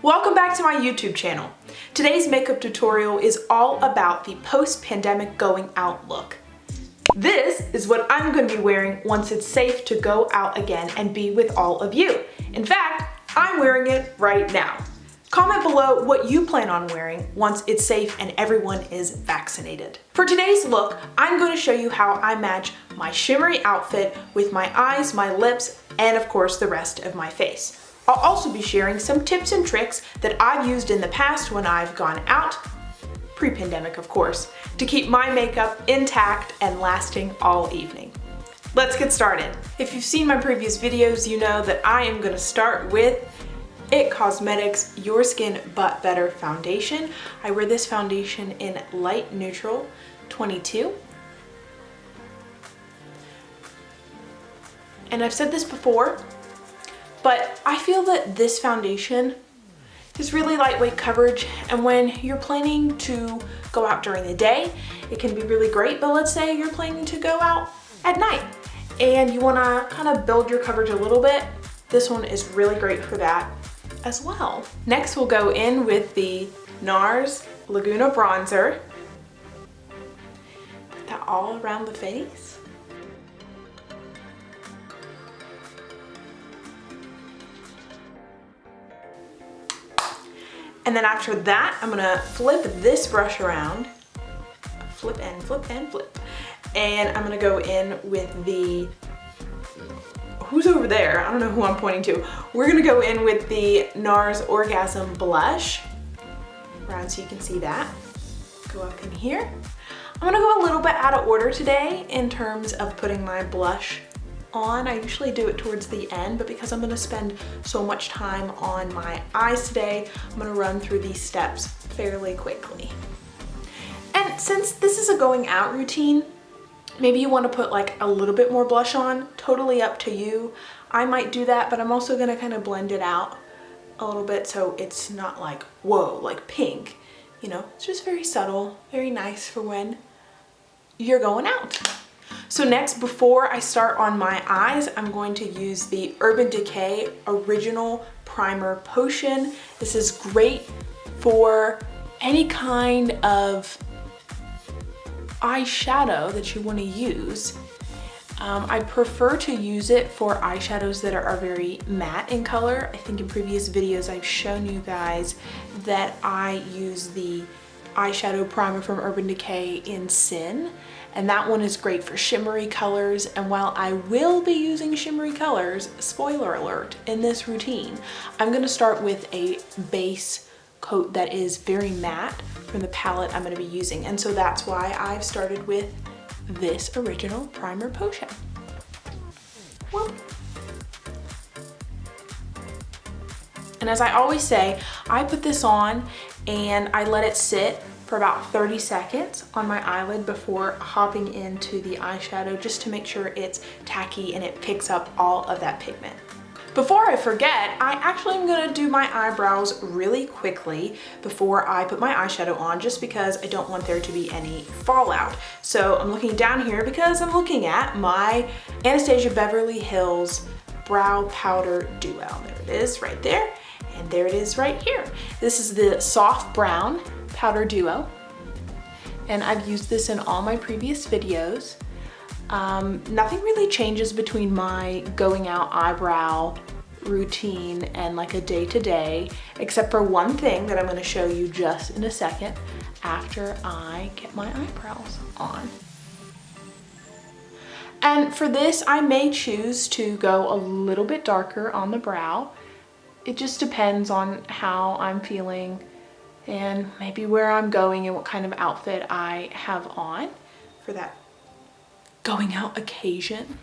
Welcome back to my YouTube channel. Today's makeup tutorial is all about the post-pandemic going out look. This is what I'm going to be wearing once it's safe to go out again and be with all of you. In fact, I'm wearing it right now. Comment below what you plan on wearing once it's safe and everyone is vaccinated. For today's look, I'm going to show you how I match my shimmery outfit with my eyes, my lips, and of course the rest of my face. I'll also be sharing some tips and tricks that I've used in the past when I've gone out, pre-pandemic of course, to keep my makeup intact and lasting all evening. Let's get started. If you've seen my previous videos, you know that I am going to start with IT Cosmetics Your Skin But Better Foundation. I wear this foundation in Light Neutral 22. And I've said this before, but I feel that this foundation is really lightweight coverage, and when you're planning to go out during the day, it can be really great, but let's say you're planning to go out at night and you wanna kind of build your coverage a little bit, this one is really great for that as well. Next, we'll go in with the NARS Laguna Bronzer. Put that all around the face. And then after that, I'm gonna flip this brush around. Flip and flip and flip. And I'm gonna go in with the, who's over there? I don't know who I'm pointing to. We're gonna go in with the NARS Orgasm Blush. Around so you can see that. Go up in here. I'm gonna go a little bit out of order today in terms of putting my blush on. I usually do it towards the end, but because I'm going to spend so much time on my eyes today, I'm going to run through these steps fairly quickly. And since this is a going out routine, maybe you want to put like a little bit more blush on, totally up to you. I might do that, but I'm also going to kind of blend it out a little bit so it's not like, whoa, like pink. You know, it's just very subtle, very nice for when you're going out. So next, before I start on my eyes, I'm going to use the Urban Decay Original Primer Potion. This is great for any kind of eyeshadow that you want to use. I prefer to use it for eyeshadows that are very matte in color. I think in previous videos I've shown you guys that I use the eyeshadow primer from Urban Decay in Sin. And that one is great for shimmery colors. And while I will be using shimmery colors, spoiler alert, in this routine, I'm gonna start with a base coat that is very matte from the palette I'm gonna be using. And so that's why I've started with this Original Primer Potion. Whoop. And as I always say, I put this on and I let it sit for about 30 seconds on my eyelid before hopping into the eyeshadow, just to make sure it's tacky and it picks up all of that pigment. Before I forget, I actually am gonna do my eyebrows really quickly before I put my eyeshadow on, just because I don't want there to be any fallout. So I'm looking down here because I'm looking at my Anastasia Beverly Hills Brow Powder Duo. There it is right there, and there it is right here. This is the Soft Brown Powder Duo, and I've used this in all my previous videos. Nothing really changes between my going out eyebrow routine and like a day-to-day, except for one thing that I'm going to show you just in a second after I get my eyebrows on. And for this, I may choose to go a little bit darker on the brow. It just depends on how I'm feeling and maybe where I'm going and what kind of outfit I have on for that going out occasion.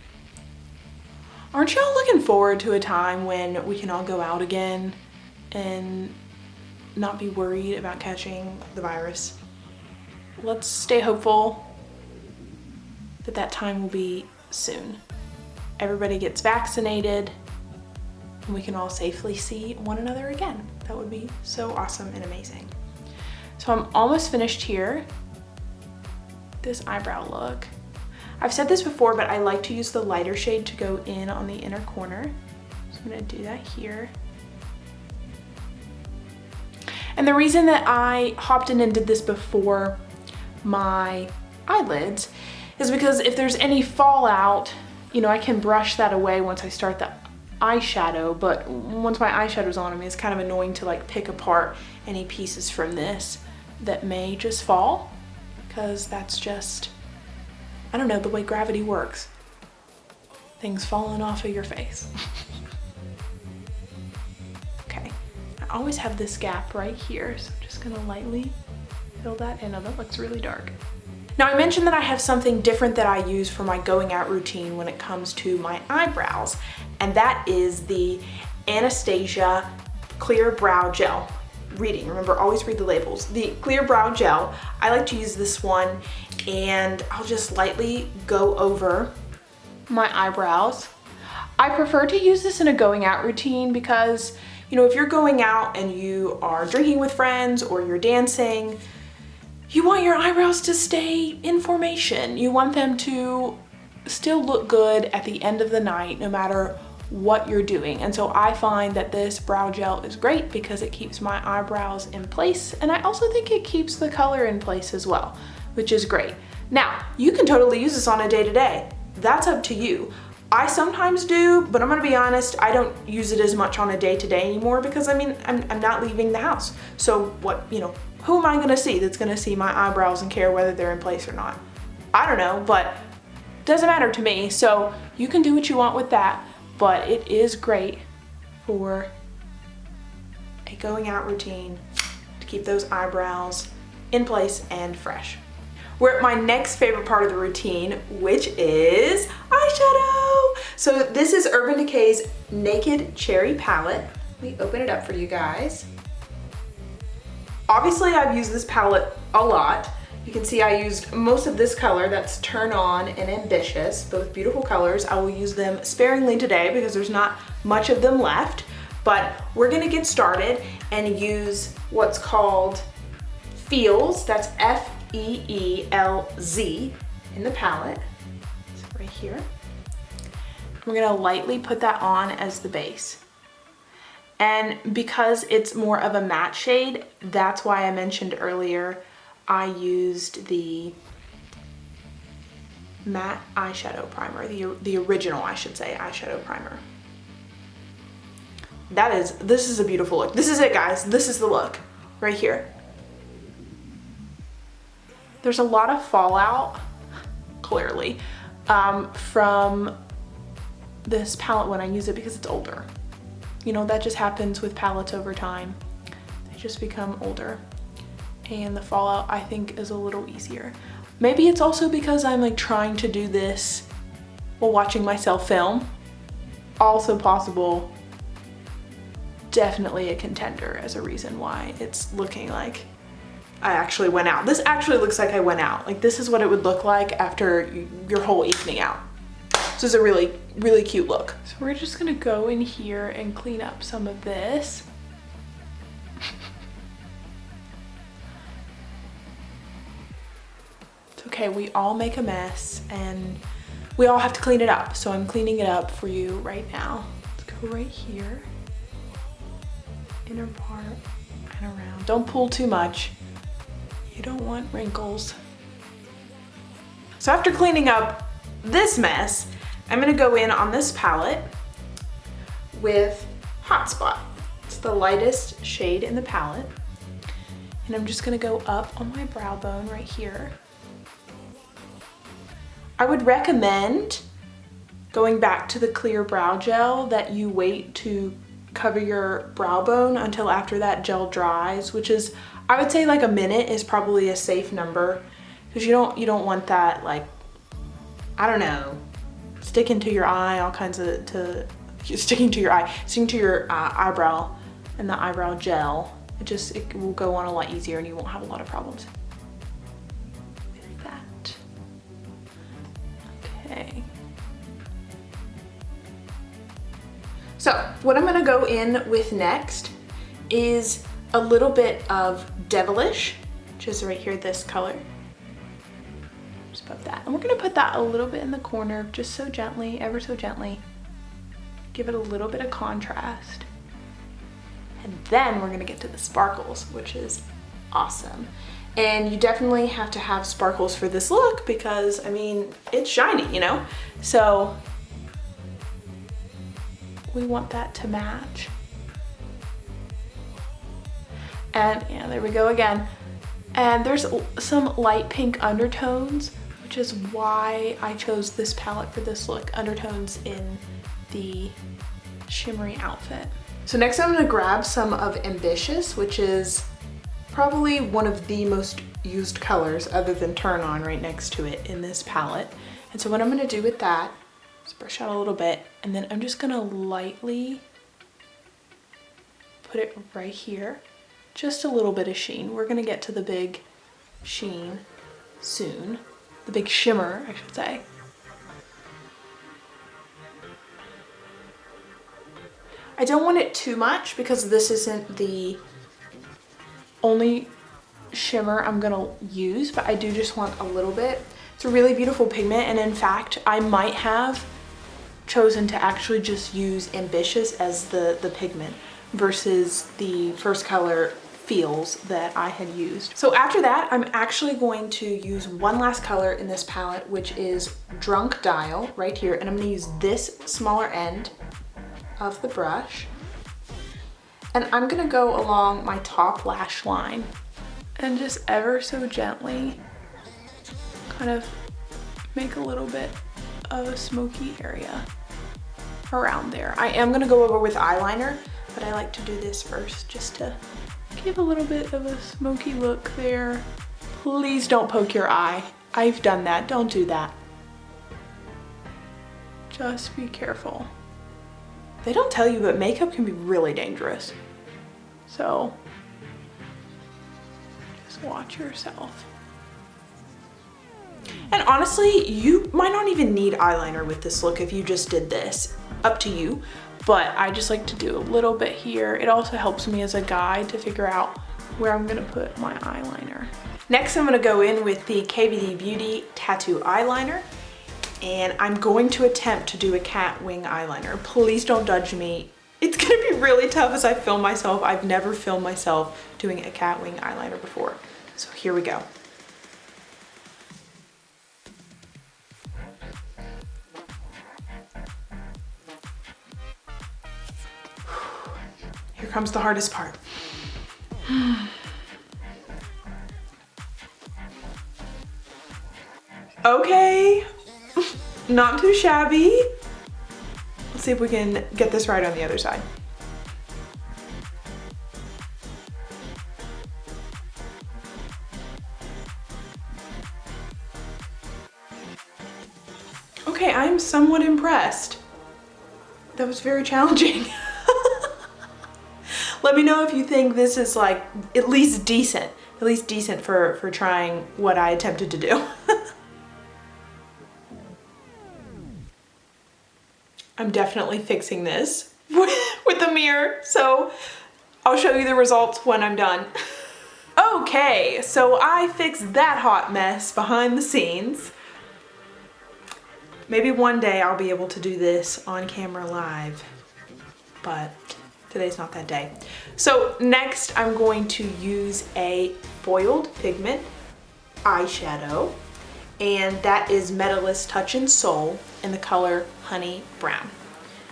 Aren't y'all looking forward to a time when we can all go out again and not be worried about catching the virus? Let's stay hopeful that that time will be soon. Everybody gets vaccinated and we can all safely see one another again. That would be so awesome and amazing. So I'm almost finished here. This eyebrow look. I've said this before, but I like to use the lighter shade to go in on the inner corner. So I'm gonna do that here. And the reason that I hopped in and did this before my eyelids is because if there's any fallout, you know, I can brush that away once I start the eyeshadow, but once my eyeshadow's on, I mean, it's kind of annoying to like pick apart any pieces from this that may just fall, because that's just, I don't know, the way gravity works. Things falling off of your face. Okay, I always have this gap right here, so I'm just gonna lightly fill that in. Oh, that looks really dark. Now, I mentioned that I have something different that I use for my going out routine when it comes to my eyebrows, and that is the Anastasia Clear Brow Gel. Remember, always read the labels. The Clear Brow Gel, I like to use this one, and I'll just lightly go over my eyebrows. I prefer to use this in a going out routine because, you know, if you're going out and you are drinking with friends or you're dancing, you want your eyebrows to stay in formation. You want them to still look good at the end of the night, no matter what you're doing. And so I find that this brow gel is great because it keeps my eyebrows in place, and I also think it keeps the color in place as well, which is great. Now, you can totally use this on a day-to-day. That's up to you. I sometimes do, but I'm gonna be honest, I don't use it as much on a day-to-day anymore because, I mean, I'm not leaving the house. So what, you know, who am I gonna see that's gonna see my eyebrows and care whether they're in place or not? I don't know, but it doesn't matter to me. So you can do what you want with that, but it is great for a going out routine to keep those eyebrows in place and fresh. We're at my next favorite part of the routine, which is eyeshadow. So this is Urban Decay's Naked Cherry Palette. Let me open it up for you guys. Obviously, I've used this palette a lot. You can see I used most of this color, that's Turn On and Ambitious, both beautiful colors. I will use them sparingly today because there's not much of them left, but we're gonna get started and use what's called Feels, that's F-E-E-L-Z in the palette. It's right here. We're gonna lightly put that on as the base. And because it's more of a matte shade, that's why I mentioned earlier I used the matte eyeshadow primer, the original, I should say, eyeshadow primer. This is a beautiful look. This is it, guys. This is the look right here. There's a lot of fallout, clearly, from this palette when I use it because it's older. You know, that just happens with palettes over time. They just become older. And the fallout, I think, is a little easier. Maybe it's also because I'm like trying to do this while watching myself film. Also possible. Definitely a contender as a reason why it's looking like I actually went out. This actually looks like I went out. Like, this is what it would look like after your whole evening out. This is a really, really cute look. So we're just gonna go in here and clean up some of this. It's okay, we all make a mess and we all have to clean it up. So I'm cleaning it up for you right now. Let's go right here. Inner part and around. Don't pull too much. You don't want wrinkles. So after cleaning up this mess, I'm gonna go in on this palette with Hotspot. It's the lightest shade in the palette. And I'm just gonna go up on my brow bone right here. I would recommend going back to the clear brow gel that you wait to cover your brow bone until after that gel dries, which is, I would say, like a minute is probably a safe number, because you don't want that, like, I don't know, sticking to your eye, all kinds of, sticking to your eyebrow and the eyebrow gel. It will go on a lot easier and you won't have a lot of problems with that. Okay. So what I'm gonna go in with next is a little bit of Devilish, which is right here, this color. Just above that. And we're gonna put that a little bit in the corner, just so gently, ever so gently. Give it a little bit of contrast. And then we're gonna get to the sparkles, which is awesome. And you definitely have to have sparkles for this look because, I mean, it's shiny, you know? So we want that to match. And yeah, there we go again. And there's some light pink undertones, which is why I chose this palette for this look, undertones in the shimmery outfit. So next I'm gonna grab some of Ambitious, which is probably one of the most used colors other than Turn On right next to it in this palette. And so what I'm gonna do with that is brush out a little bit, and then I'm just gonna lightly put it right here. Just a little bit of sheen. We're gonna get to the big sheen soon. The big shimmer, I should say. I don't want it too much because this isn't the only shimmer I'm gonna use, but I do just want a little bit. It's a really beautiful pigment, and in fact, I might have chosen to actually just use Ambitious as the pigment versus the first color Feels that I had used. So after that, I'm actually going to use one last color in this palette, which is Drunk Dial right here. And I'm gonna use this smaller end of the brush. And I'm gonna go along my top lash line and just ever so gently kind of make a little bit of a smoky area around there. I am gonna go over with eyeliner, but I like to do this first just to give a little bit of a smoky look there. Please don't poke your eye. I've done that, don't do that. Just be careful. They don't tell you, but makeup can be really dangerous. So just watch yourself. And honestly, you might not even need eyeliner with this look if you just did this. Up to you. But I just like to do a little bit here. It also helps me as a guide to figure out where I'm gonna put my eyeliner. Next, I'm gonna go in with the KVD Beauty Tattoo Eyeliner, and I'm going to attempt to do a cat wing eyeliner. Please don't judge me. It's gonna be really tough as I film myself. I've never filmed myself doing a cat wing eyeliner before. So here we go. Here comes the hardest part. Okay, not too shabby. Let's see if we can get this right on the other side. Okay, I'm somewhat impressed. That was very challenging. Let me know if you think this is like at least decent for trying what I attempted to do. I'm definitely fixing this with a mirror, so I'll show you the results when I'm done. Okay, so I fixed that hot mess behind the scenes. Maybe one day I'll be able to do this on camera live, but today's not that day. So next I'm going to use a foiled pigment eyeshadow, and that is Metalist Touch and Soul in the color Honey Brown.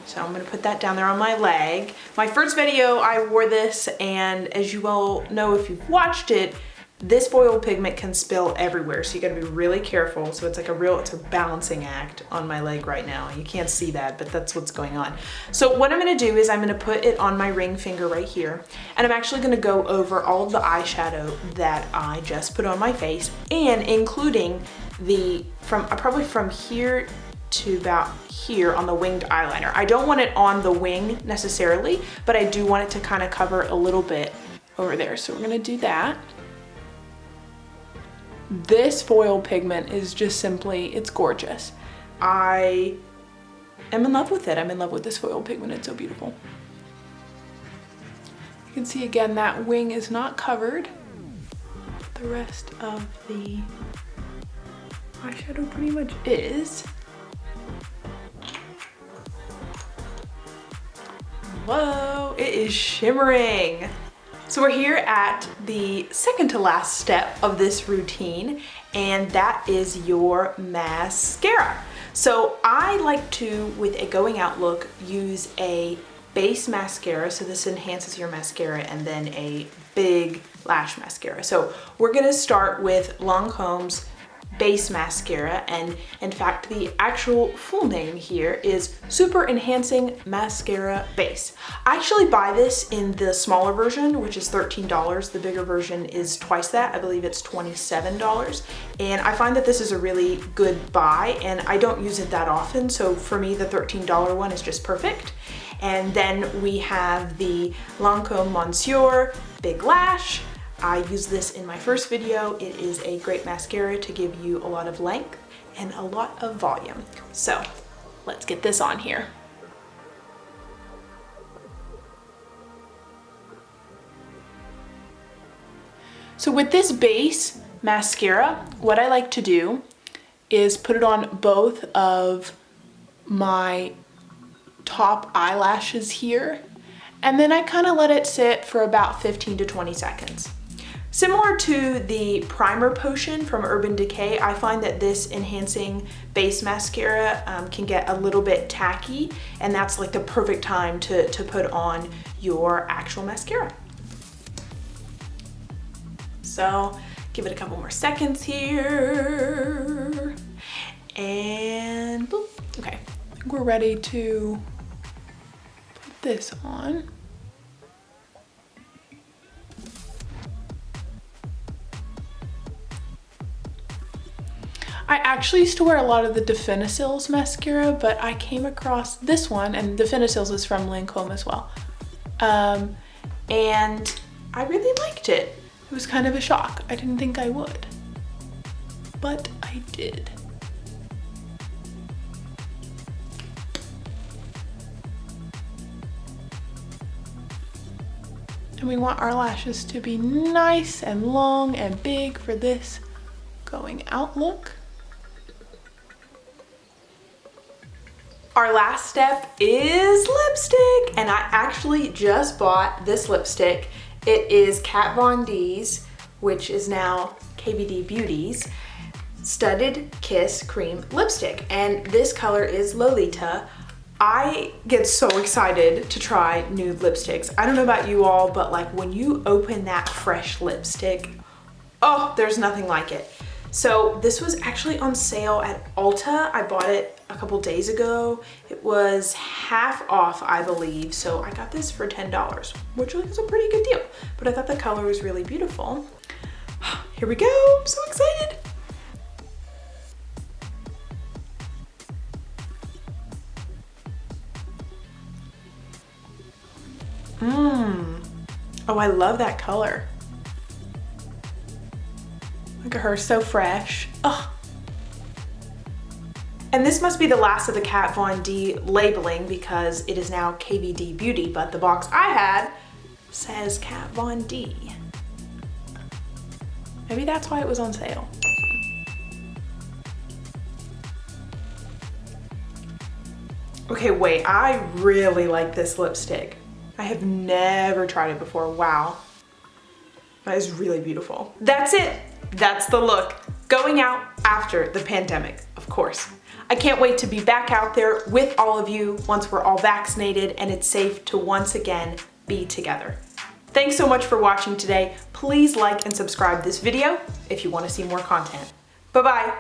So I'm gonna put that down there on my leg. My first video I wore this, and as you well know if you've watched it, this foil pigment can spill everywhere, so you gotta be really careful. So it's like it's a balancing act on my leg right now. You can't see that, but that's what's going on. So what I'm gonna do is I'm gonna put it on my ring finger right here, and I'm actually gonna go over all of the eyeshadow that I just put on my face, and including probably from here to about here on the winged eyeliner. I don't want it on the wing necessarily, but I do want it to kind of cover a little bit over there. So we're gonna do that. This foil pigment is just simply, it's gorgeous. I am in love with it. I'm in love with this foil pigment. It's so beautiful. You can see again, that wing is not covered. The rest of the eyeshadow pretty much is. Whoa, it is shimmering. So we're here at the second to last step of this routine, and that is your mascara. So I like to, with a going out look, use a base mascara. So this enhances your mascara, and then a big lash mascara. So we're gonna start with Lancôme's base mascara, and in fact the actual full name here is Super Enhancing Mascara Base. I actually buy this in the smaller version, which is $13. The bigger version is twice that. I believe it's $27. And I find that this is a really good buy, and I don't use it that often, so for me the $13 one is just perfect. And then we have the Lancôme Mascara Big Lash. I used this in my first video. It is a great mascara to give you a lot of length and a lot of volume. So let's get this on here. So with this base mascara, what I like to do is put it on both of my top eyelashes here, and then I kind of let it sit for about 15 to 20 seconds. Similar to the primer potion from Urban Decay, I find that this enhancing base mascara can get a little bit tacky, and that's like the perfect time to put on your actual mascara. So give it a couple more seconds here, and boop. Okay, I think we're ready to put this on. I actually used to wear a lot of the Definicils mascara, but I came across this one, and Definicils is from Lancôme as well. And I really liked it. It was kind of a shock. I didn't think I would, but I did. And we want our lashes to be nice and long and big for this going out look. Our last step is lipstick, and I actually just bought this lipstick. It is Kat Von D's, which is now KVD Beauty's Studded Kiss Cream Lipstick, and this color is Lolita. I get so excited to try nude lipsticks. I don't know about you all, but like when you open that fresh lipstick, oh, there's nothing like it. So this was actually on sale at Ulta. I bought it a couple days ago. It was half off, I believe. So I got this for $10, which is a pretty good deal. But I thought the color was really beautiful. Here we go, I'm so excited. Oh, I love that color. Look at her, so fresh. Oh. And this must be the last of the Kat Von D labeling because it is now KVD Beauty, but the box I had says Kat Von D. Maybe that's why it was on sale. Okay, wait, I really like this lipstick. I have never tried it before. Wow. That is really beautiful. That's it. That's the look. Going out after the pandemic, of course. I can't wait to be back out there with all of you once we're all vaccinated and it's safe to once again be together. Thanks so much for watching today. Please like and subscribe this video if you want to see more content. Bye-bye.